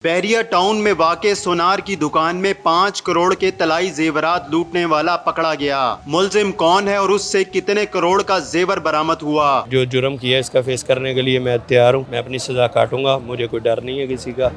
Bairiya town में वाक़े सोनार की दुकान में 5 करोड़ के तलाई जेवरात लूटने वाला पकड़ा गया। मुलजिम कौन है और उससे कितने करोड़ का जेवर बरामद हुआ? जो जुर्म किया इसका फेस करने के लिए मैं तैयार हूँ। मैं अपनी सजा काटूंगा, मुझे कोई डर नहीं है किसी का।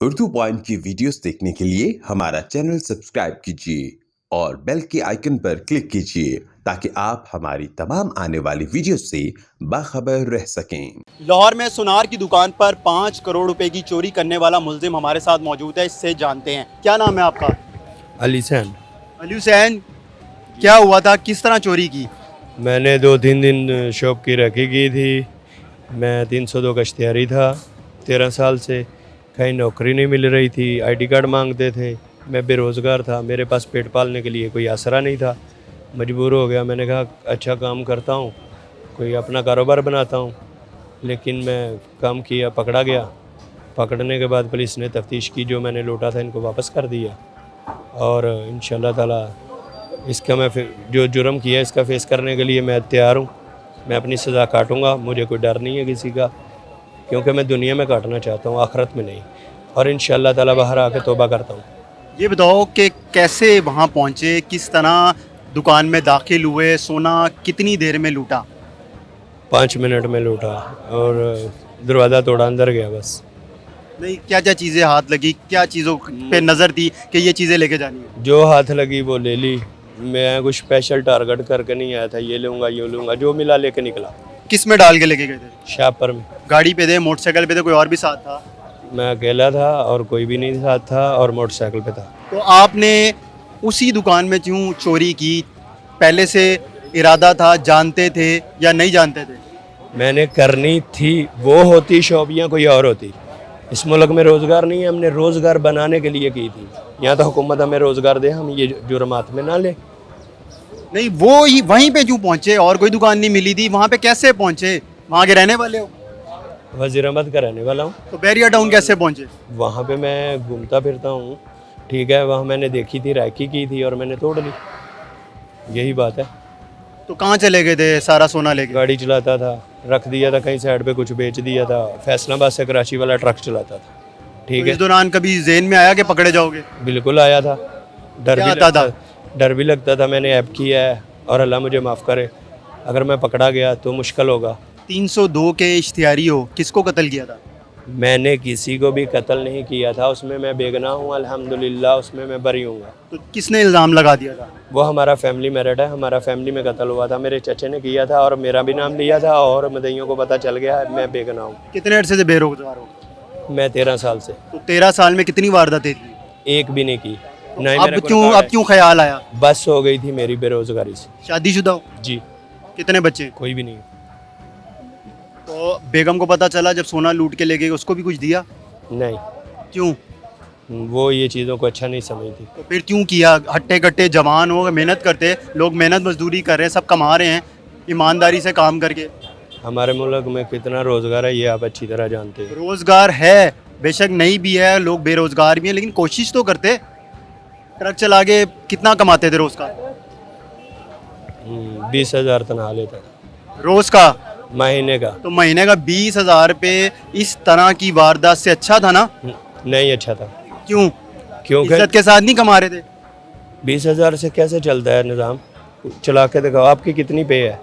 उर्दू पॉइंट की वीडियोस देखने के लिए हमारा चैनल सब्सक्राइब कीजिए और बेल के आइकन पर क्लिक कीजिए ताकि आप हमारी तमाम आने वाली वीडियो से बाखबर रह सकें। लाहौर में सोनार की दुकान पर 5 करोड़ रुपए की चोरी करने वाला मुलजिम हमारे साथ मौजूद है, इससे जानते हैं। क्या नाम है आपका? अली सैन। अली हुसैन, क्या हुआ था, किस तरह चोरी की? मैंने 2-3 दिन शॉप की रखी की थी। मैं 302 का इश्तिहारी था 13 साल से। कहीं नौकरी नहीं मिल रही थी, आईडी कार्ड मांगते थे। मैं बेरोज़गार था, मेरे पास पेट पालने के लिए कोई आसरा नहीं था। मजबूर हो गया, मैंने कहा अच्छा काम करता हूँ, कोई अपना कारोबार बनाता हूँ। लेकिन मैं काम किया, पकड़ा गया। पकड़ने के बाद पुलिस ने तफ्तीश की, जो मैंने लूटा था इनको वापस कर दिया। और इंशाल्लाह ताला इसका मैं जो जुर्म किया इसका फेस करने के लिए मैं तैयार हूँ। मैं अपनी सज़ा काटूंगा, मुझे कोई डर नहीं है किसी का, क्योंकि मैं दुनिया में काटना चाहता हूँ, आखिरत में नहीं। और इंशाल्लाह ताला बाहर आके तौबा करता हूँ। ये बताओ कि कैसे वहाँ पहुँचे, किस तरह दुकान में दाखिल हुए, सोना कितनी देर में लूटा? 5 मिनट में लूटा और दरवाज़ा तोड़ा, अंदर गया बस। नहीं, क्या क्या चीज़ें हाथ लगी, क्या चीज़ों पे नज़र थी कि ये चीज़ें लेके जानी है? जो हाथ लगी वो ले ली। मैं कुछ स्पेशल टारगेट करके नहीं आया था, ये लूँगा ये लूँगा, जो मिला लेके निकला। किस में डाल के लेके गए थे? शापर में। गाड़ी पे थे, मोटरसाइकिल पे थे, कोई और भी साथ था? मैं अकेला था और कोई भी नहीं साथ था, और मोटरसाइकिल पे था। तो आपने उसी दुकान में क्यों चोरी की? पहले से इरादा था, जानते थे या नहीं जानते थे? मैंने करनी थी, वो होती शॉप या कोई और होती। इस मुल्क में रोज़गार नहीं है, हमने रोज़गार बनाने के लिए की थी। यहाँ तो हुकूमत हमें रोज़गार दे, हम ये जुर्मात में ना ले। नहीं, वो ही वहीं पे क्यों पहुंचे? और कोई दुकान नहीं मिली थी, वहाँ पे कैसे पहुंचे? वहाँ के रहने वाले हो? वज़ीराबाद का रहने वाला हूँ। तो बैरिया टाउन कैसे पहुंचे? वहाँ पे मैं घूमता फिरता हूँ, ठीक है। वहाँ मैंने देखी थी, रैकी की थी और मैंने तोड़ ली, यही बात है। तो कहाँ चले गए थे सारा सोना लेके? गाड़ी चलाता था, रख दिया था कहीं साइड पे, कुछ बेच दिया था। फैसलाबाद से कराची वाला ट्रक चलाता था, ठीक तो है। इस दौरान कभी ज़हन में आया कि पकड़े जाओगे? बिल्कुल आया था, डर भी लगता था। मैंने ऐप किया है और अल्लाह मुझे माफ़ करे, अगर मैं पकड़ा गया तो मुश्किल होगा। 302 के इश्तिहारी हो, किसको कत्ल किया था? मैंने किसी को भी कत्ल नहीं किया था, उसमें मैं बेगुनाह हूँ अल्हम्दुलिल्लाह, उसमें मैं बरी हूँ। तो किसने इल्ज़ाम लगा दिया था? वो हमारा फैमिली मैरिड है, हमारा फैमिली में कत्ल हुआ था। मेरे चचे ने किया था और मेरा भी नाम लिया था, और मदइयों को पता चल गया है, मैं बेगुनाह हूँ। कितने अरसे से बेरोजगार हो? मैं 13 साल से। तो 13 साल में कितनी वारदातें थी? एक भी नहीं की। नहीं, मेरे को अब क्यों ख्याल आया? बस हो गई थी मेरी बेरोजगारी से। शादीशुदा हो? जी। कितने बच्चे? कोई भी नहीं। तो बेगम को पता चला जब सोना लूट के ले गए, उसको भी कुछ दिया? नहीं, क्यों? वो ये चीज़ों को अच्छा नहीं समझती। तो फिर क्यों किया? हट्टे कट्टे जवान हो, मेहनत करते लोग, मेहनत मजदूरी कर रहे हैं, सब कमा रहे हैं ईमानदारी से काम करके। हमारे मुल्क में कितना रोज़गार है ये आप अच्छी तरह जानते हैं। रोजगार है, बेशक नहीं भी है, लोग बेरोजगार भी हैं, लेकिन कोशिश तो करते। ट्रक चला के कितना कमाते थे रोज का? 20,000 तनख्वाह लेता था रोज का? महीने का। तो महीने का 20,000 पे इस तरह की वारदात से अच्छा था ना? नहीं अच्छा था। क्यों? क्योंकि इज्जत के साथ नहीं कमा रहे थे? 20,000 से कैसे चलता है निज़ाम? चला के दिखाओ, आपकी कितनी पे है?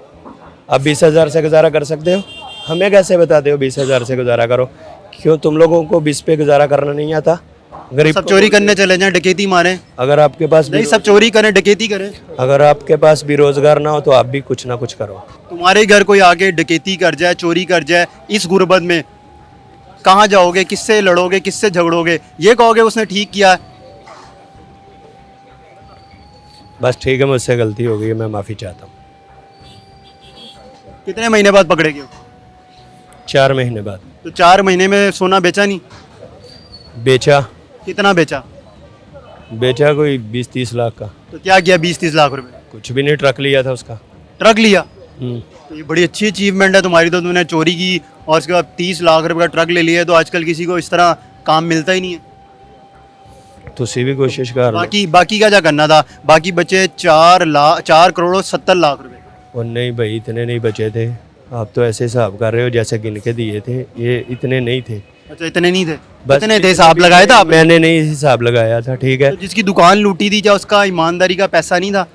आप 20,000 से गुजारा कर सकते हो? हमें कैसे बताते हो 20,000 से गुजारा करो? क्यों तुम लोगों को 20 पे गुजारा करना नहीं आता? गरीब सब चोरी करने चले जाएं, डकैती मारें? अगर आपके पास नहीं, सब चोरी करें, डकैती करें। अगर आपके पास भी रोजगार ना हो तो आप भी कुछ ना कुछ करो। तुम्हारे घर कोई आके डकैती कर जाए, चोरी कर जाए, इस गुर्बत में कहाँ जाओगे? किससे लड़ोगे? किससे झगड़ोगे? ये कहोगे उसने ठीक किया? बस ठीक है, मुझसे गलती हो गई है, मैं माफ़ी चाहता हूँ। कितने महीने बाद पकड़े गए? 4 महीने बाद। तो 4 महीने में सोना बेचा नहीं? बेचा। कितना बेचा? बेचा कोई 20-30 लाख का। तो क्या किया 20-30 लाख रुपए? कुछ भी नहीं, ट्रक लिया था उसका। ट्रक लिया? तो ये बड़ी अच्छी अचीवमेंट है तुम्हारी। तो तुमने चोरी की और उसके बाद 30 लाख रुपए का ट्रक ले लिया। तो आजकल किसी को इस तरह काम मिलता ही नहीं है। तुसी भी कोशिश कर। बाकी क्या करना था? बाकी बचे 4 करोड़ और 70 लाख रुपए। और नहीं भाई, इतने नहीं बचे थे। आप तो ऐसे हिसाब कर रहे हो जैसे गिन के दिए थे, ये इतने नहीं थे। अच्छा, इतने नहीं थे? बस कितने थे, हिसाब लगाया था आपने? मैंने नहीं हिसाब लगाया था, ठीक है। तो जिसकी दुकान लूटी थी, क्या उसका ईमानदारी का पैसा नहीं था?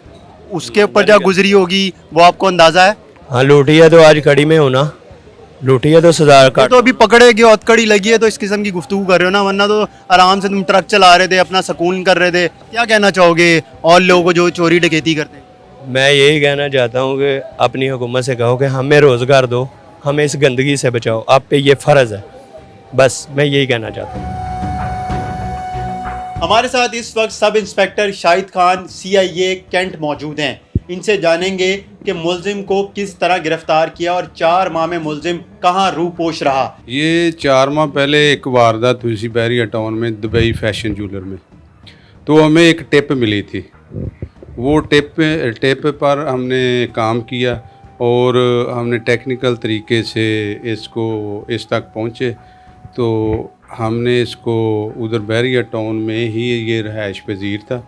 उसके ऊपर क्या गुजरी होगी वो आपको अंदाजा है? हाँ, लूटी है तो आज कड़ी में हो ना, लूटी है तो सजा ये काट। तो अभी पकड़े गए, हथकड़ी लगी है तो इस किस्म की गुफ्तगू कर रहे हो ना, वरना तो आराम से तुम ट्रक चला रहे थे, अपना सुकून कर रहे थे। क्या कहना चाहोगे और लोगों को जो चोरी डकैती करते हैं? मैं यही कहना चाहता हूँ कि अपनी हुकूमत से कहो कि हमें रोज़गार दो, हमें इस गंदगी से बचाओ, आप पे ये फ़र्ज़ है। बस मैं यही कहना चाहता हूँ। हमारे साथ इस वक्त सब inspector Shahid Khan CIA cantt मौजूद हैं। इनसे जानेंगे कि मुलजिम को किस तरह गिरफ्तार किया और 4 माह में मुलजिम कहाँ रूपोश रहा। ये 4 माह पहले एक वारदात हुई थी बैरिया टाउन में, दुबई फैशन ज्वेलर में। तो हमें एक टिप मिली थी, वो टिप पर हमने काम किया और हमने टेक्निकल तरीके से इसको इस तक पहुँचे। तो हमने इसको उधर बैरिया टाउन में ही, ये रहायश पजीर था,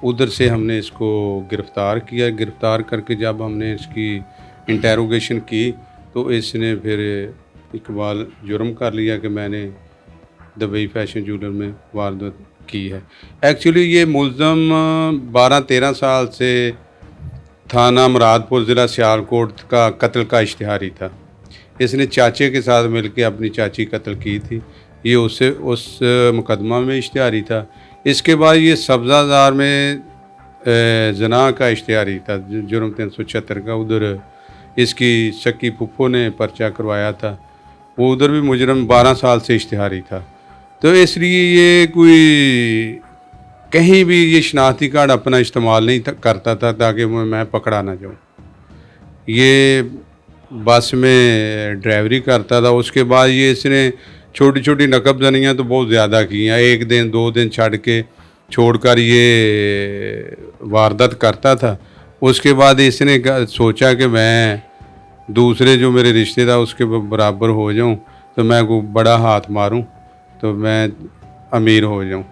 उधर से हमने इसको गिरफ़्तार किया। गिरफ़्तार करके जब हमने इसकी इंटेरोगेशन की तो इसने फिर इकबाल जुर्म कर लिया कि मैंने दुबई फैशन ज्वेलर में वारदात की है। एक्चुअली ये मुलज़म 12-13 साल से थाना मुरादपुर ज़िला सियालकोट का कत्ल का इश्तिहारी था। इसने चाचे के साथ मिलकर अपनी चाची कत्ल की थी। ये उस मुकदमा में इश्तिहारी था। इसके बाद ये सब्ज़ाज़ार में ज़ना का इश्तिहारी था, जुर्म 376 का। उधर इसकी शक्की फुप्पो ने पर्चा करवाया था, वो उधर भी मुजरम 12 साल से इश्तिहारी था। तो इसलिए ये कोई कहीं भी ये शनाख्ती कार्ड अपना इस्तेमाल नहीं करता था ताकि मैं पकड़ा ना जाऊँ। ये बस में ड्राइवरी करता था। उसके बाद ये इसने छोटी छोटी नकबजनियाँ तो बहुत ज़्यादा की हैं। 1 दिन 2 दिन छोड़कर ये वारदात करता था। उसके बाद इसने सोचा कि मैं दूसरे जो मेरे रिश्तेदार उसके बराबर हो जाऊं, तो मैं को बड़ा हाथ मारूं तो मैं अमीर हो जाऊं।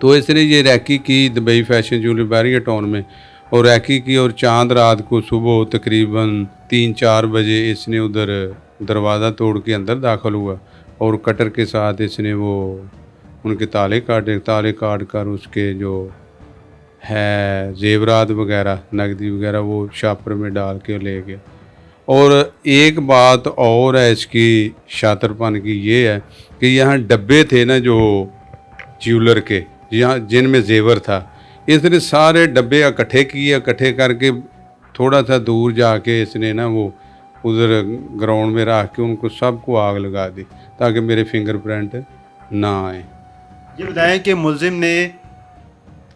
तो इसने ये रैकी की Dubai fashion jeweller Bairia town में, और रैकी की, और चांद रात को सुबह तकरीबन 3-4 बजे इसने उधर दरवाज़ा तोड़ के अंदर दाखिल हुआ और कटर के साथ इसने वो उनके ताले काट कर उसके जो है जेवरात वगैरह, नकदी वगैरह, वो शापर में डाल के ले गया। और एक बात और है इसकी शातरपन की, ये है कि यहाँ डब्बे थे ना जो ज्वेलर के, यहाँ जिनमें जेवर था, इसने सारे डब्बे इकट्ठे किए। इकट्ठे करके थोड़ा सा दूर जाके इसने ना वो उधर ग्राउंड में रख के उनको सबको आग लगा दी ताकि मेरे फिंगरप्रिंट ना आए। ये बताएं कि मुलजिम ने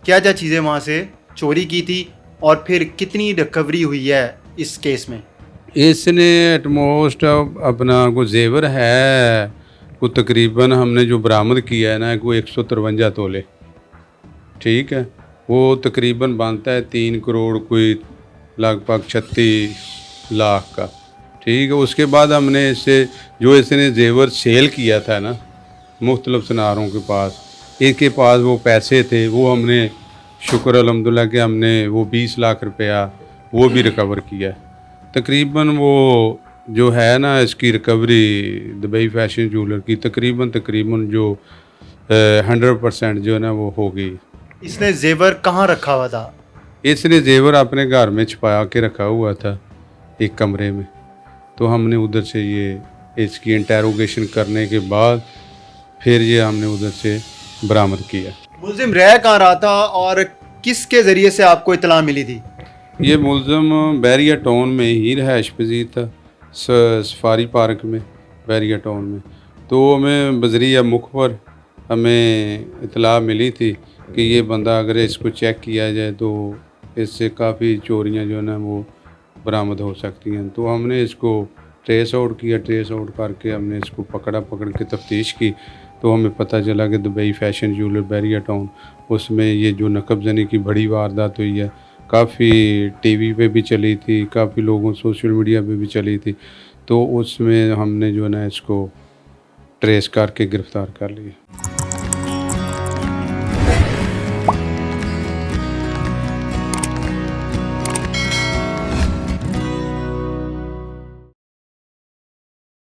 क्या क्या चीज़ें वहाँ से चोरी की थी और फिर कितनी रिकवरी हुई है इस केस में? इसने एटमोस्ट अपना को जेवर है को तकरीबन हमने जो बरामद किया है ना, कोई 153 तोले, ठीक है। वो तकरीबन बनता है 3 करोड़ कोई लगभग 36 लाख का, ठीक है। उसके बाद हमने इससे जो इसने जेवर सेल किया था ना मुख्तलिफ सनारों के पास, एक के पास वो पैसे थे, वो हमने शुक्र अल्हम्दुलिल्लाह कि हमने वो 20 लाख रुपया वो भी रिकवर किया। तकरीबन वो जो है ना इसकी रिकवरी दुबई फैशन ज्वेलर की तकरीबन जो 100% जो है ना वो हो गई। इसने जेवर कहाँ रखा हुआ था? इसने जेवर अपने घर में छुपा के रखा हुआ था एक कमरे में। तो हमने उधर से ये इसकी इंटेरोगेशन करने के बाद फिर ये हमने उधर से बरामद किया। मुलजिम रह कहाँ रहा था और किसके ज़रिए से आपको इतला मिली थी? ये मुलज़म बैरिया टाउन में ही रहायश पजीर था, सफारी पार्क में बैरिया टाउन में। तो हमें बज़रिया मुखबर हमें इतला मिली थी कि ये बंदा अगर इसको चेक किया जाए तो इससे काफ़ी चोरियां जो है ना वो बरामद हो सकती हैं। तो हमने इसको ट्रेस आउट किया। ट्रेस आउट करके हमने इसको पकड़ के तफ्तीश की तो हमें पता चला कि Dubai fashion jeweller Bairia town, उसमें ये जो नकबजनी की बड़ी वारदात हुई है, काफ़ी टीवी पे भी चली थी, काफ़ी लोगों सोशल मीडिया पे भी चली थी। तो उसमें हमने जो है ना इसको ट्रेस करके गिरफ़्तार कर लिया।